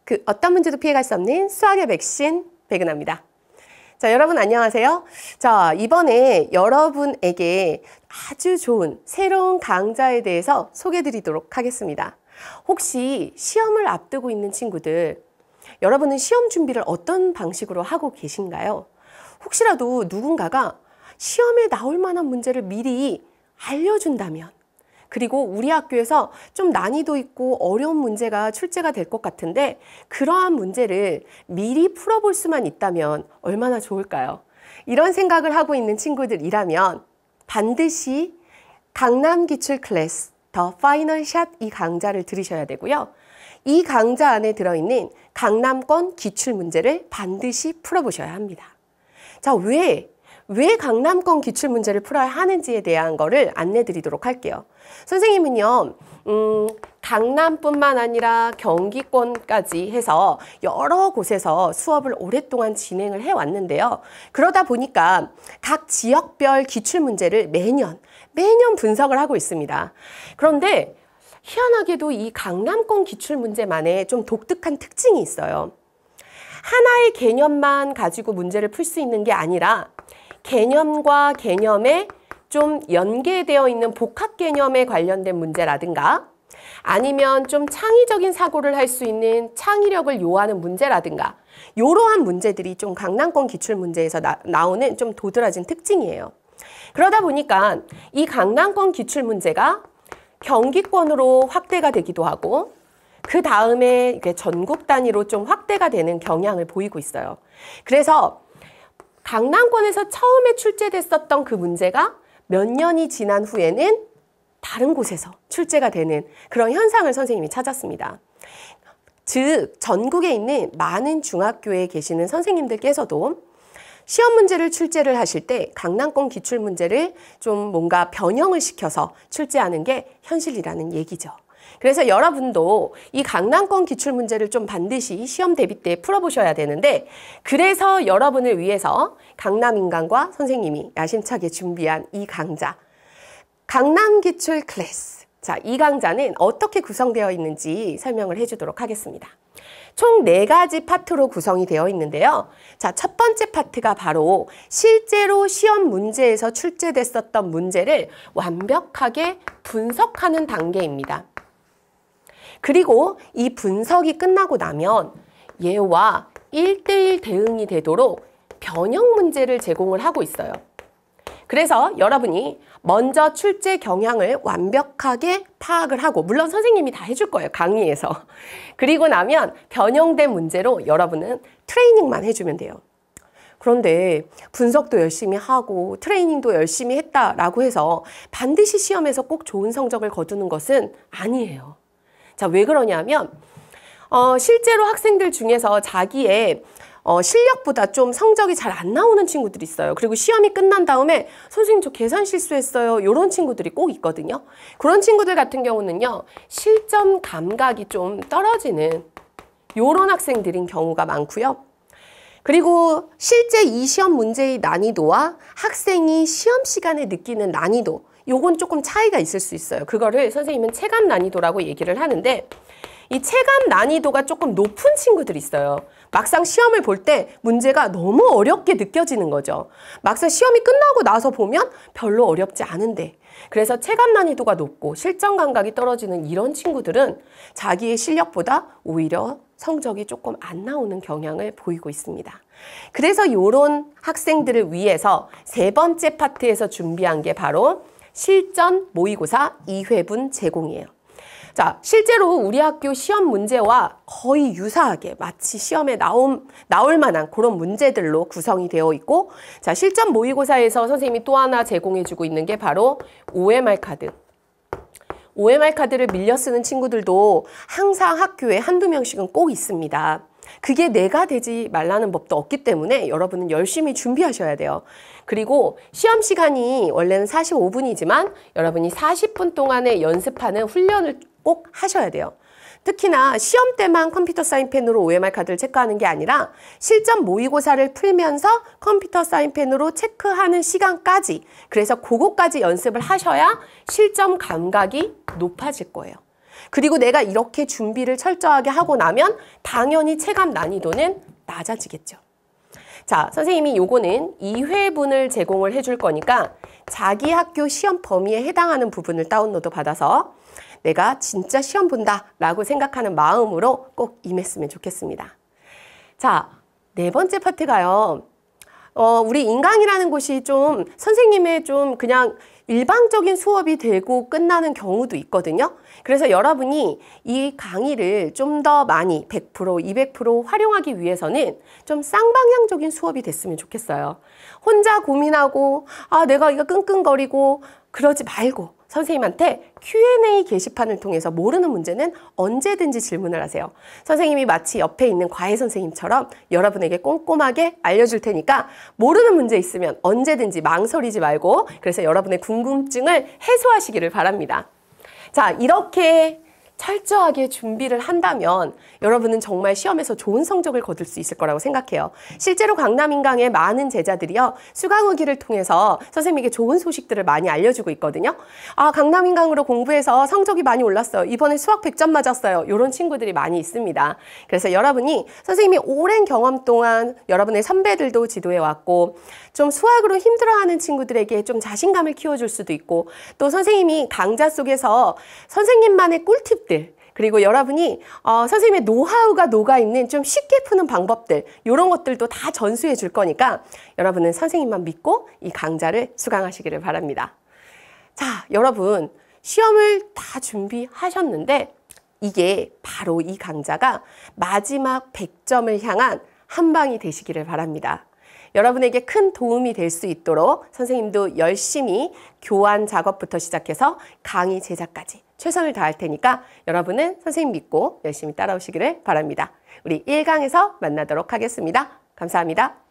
그 어떤 문제도 피해갈 수 없는 수학의 백신 백은하입니다. 자, 여러분 안녕하세요. 자, 이번에 여러분에게 아주 좋은 새로운 강좌에 대해서 소개해 드리도록 하겠습니다. 혹시 시험을 앞두고 있는 친구들, 여러분은 시험 준비를 어떤 방식으로 하고 계신가요? 혹시라도 누군가가 시험에 나올 만한 문제를 미리 알려준다면, 그리고 우리 학교에서 좀 난이도 있고 어려운 문제가 출제가 될 것 같은데 그러한 문제를 미리 풀어볼 수만 있다면 얼마나 좋을까요? 이런 생각을 하고 있는 친구들이라면 반드시 강남 기출 클래스 더 파이널 샷 이 강좌를 들으셔야 되고요. 이 강좌 안에 들어있는 강남권 기출 문제를 반드시 풀어보셔야 합니다. 자, 왜 강남권 기출 문제를 풀어야 하는지에 대한 거를 안내 드리도록 할게요. 선생님은요, 강남뿐만 아니라 경기권까지 해서 여러 곳에서 수업을 오랫동안 진행을 해왔는데요. 그러다 보니까 각 지역별 기출 문제를 매년 분석을 하고 있습니다. 그런데 희한하게도 이 강남권 기출 문제만의 좀 독특한 특징이 있어요. 하나의 개념만 가지고 문제를 풀 수 있는 게 아니라 개념과 개념에 좀 연계되어 있는 복합 개념에 관련된 문제라든가 아니면 좀 창의적인 사고를 할 수 있는 창의력을 요하는 문제라든가 이러한 문제들이 좀 강남권 기출 문제에서 나오는 좀 도드라진 특징이에요. 그러다 보니까 이 강남권 기출 문제가 경기권으로 확대가 되기도 하고 그 다음에 전국 단위로 좀 확대가 되는 경향을 보이고 있어요. 그래서 강남권에서 처음에 출제됐었던 그 문제가 몇 년이 지난 후에는 다른 곳에서 출제가 되는 그런 현상을 선생님이 찾았습니다. 즉, 전국에 있는 많은 중학교에 계시는 선생님들께서도 시험 문제를 출제를 하실 때 강남권 기출 문제를 좀 뭔가 변형을 시켜서 출제하는 게 현실이라는 얘기죠. 그래서 여러분도 이 강남권 기출 문제를 좀 반드시 시험 대비 때 풀어보셔야 되는데, 그래서 여러분을 위해서 강남인강과 선생님이 야심차게 준비한 이 강좌, 강남 기출 클래스. 자, 이 강좌는 어떻게 구성되어 있는지 설명을 해주도록 하겠습니다. 총 4가지 파트로 구성이 되어 있는데요. 자, 첫 번째 파트가 바로 실제로 시험 문제에서 출제됐었던 문제를 완벽하게 분석하는 단계입니다. 그리고 이 분석이 끝나고 나면 얘와 1:1 대응이 되도록 변형 문제를 제공을 하고 있어요. 그래서 여러분이 먼저 출제 경향을 완벽하게 파악을 하고, 물론 선생님이 다 해줄 거예요, 강의에서. 그리고 나면 변형된 문제로 여러분은 트레이닝만 해주면 돼요. 그런데 분석도 열심히 하고 트레이닝도 열심히 했다라고 해서 반드시 시험에서 꼭 좋은 성적을 거두는 것은 아니에요. 자, 왜 그러냐면 실제로 학생들 중에서 자기의 실력보다 좀 성적이 잘 안 나오는 친구들이 있어요. 그리고 시험이 끝난 다음에 선생님 저 계산 실수했어요. 이런 친구들이 꼭 있거든요. 그런 친구들 같은 경우는요, 실전 감각이 좀 떨어지는 이런 학생들인 경우가 많고요. 그리고 실제 이 시험 문제의 난이도와 학생이 시험 시간에 느끼는 난이도, 요건 조금 차이가 있을 수 있어요. 그거를 선생님은 체감 난이도라고 얘기를 하는데, 이 체감 난이도가 조금 높은 친구들이 있어요. 막상 시험을 볼 때 문제가 너무 어렵게 느껴지는 거죠. 막상 시험이 끝나고 나서 보면 별로 어렵지 않은데, 그래서 체감 난이도가 높고 실전 감각이 떨어지는 이런 친구들은 자기의 실력보다 오히려 성적이 조금 안 나오는 경향을 보이고 있습니다. 그래서 이런 학생들을 위해서 3번째 파트에서 준비한 게 바로 실전 모의고사 2회분 제공이에요. 자, 실제로 우리 학교 시험 문제와 거의 유사하게 마치 시험에 나올 만한 그런 문제들로 구성이 되어 있고, 자, 실전 모의고사에서 선생님이 또 하나 제공해주고 있는 게 바로 OMR 카드. OMR 카드를 밀려 쓰는 친구들도 항상 학교에 한두 명씩은 꼭 있습니다. 그게 내가 되지 말라는 법도 없기 때문에 여러분은 열심히 준비하셔야 돼요. 그리고 시험 시간이 원래는 45분이지만 여러분이 40분 동안에 연습하는 훈련을 꼭 하셔야 돼요. 특히나 시험 때만 컴퓨터 사인펜으로 OMR 카드를 체크하는 게 아니라 실전 모의고사를 풀면서 컴퓨터 사인펜으로 체크하는 시간까지, 그래서 그거까지 연습을 하셔야 실전 감각이 높아질 거예요. 그리고 내가 이렇게 준비를 철저하게 하고 나면 당연히 체감 난이도는 낮아지겠죠. 자, 선생님이 요거는 2회분을 제공을 해줄 거니까 자기 학교 시험 범위에 해당하는 부분을 다운로드 받아서 내가 진짜 시험 본다 라고 생각하는 마음으로 꼭 임했으면 좋겠습니다. 자, 네 번째 파트가요. 우리 인강이라는 곳이 좀 선생님의 좀 그냥 일방적인 수업이 되고 끝나는 경우도 있거든요. 그래서 여러분이 이 강의를 좀 더 많이 100%, 200% 활용하기 위해서는 좀 쌍방향적인 수업이 됐으면 좋겠어요. 혼자 고민하고 내가 이거 끙끙거리고 그러지 말고 선생님한테 Q&A 게시판을 통해서 모르는 문제는 언제든지 질문을 하세요. 선생님이 마치 옆에 있는 과외 선생님처럼 여러분에게 꼼꼼하게 알려줄 테니까 모르는 문제 있으면 언제든지 망설이지 말고 그래서 여러분의 궁금증을 해소하시기를 바랍니다. 자, 이렇게 철저하게 준비를 한다면 여러분은 정말 시험에서 좋은 성적을 거둘 수 있을 거라고 생각해요. 실제로 강남인강의 많은 제자들이요, 수강후기를 통해서 선생님에게 좋은 소식들을 많이 알려주고 있거든요. 강남인강으로 공부해서 성적이 많이 올랐어요. 이번에 수학 100점 맞았어요. 이런 친구들이 많이 있습니다. 그래서 여러분이 선생님이 오랜 경험 동안 여러분의 선배들도 지도해왔고 좀 수학으로 힘들어하는 친구들에게 좀 자신감을 키워줄 수도 있고 또 선생님이 강좌 속에서 선생님만의 꿀팁 그리고 여러분이 선생님의 노하우가 녹아있는 좀 쉽게 푸는 방법들 이런 것들도 다 전수해 줄 거니까 여러분은 선생님만 믿고 이 강좌를 수강하시기를 바랍니다. 자, 여러분 시험을 다 준비하셨는데 이게 바로 이 강좌가 마지막 100점을 향한 한 방이 되시기를 바랍니다. 여러분에게 큰 도움이 될 수 있도록 선생님도 열심히 교환 작업부터 시작해서 강의 제작까지 최선을 다할 테니까 여러분은 선생님 믿고 열심히 따라오시기를 바랍니다. 우리 1강에서 만나도록 하겠습니다. 감사합니다.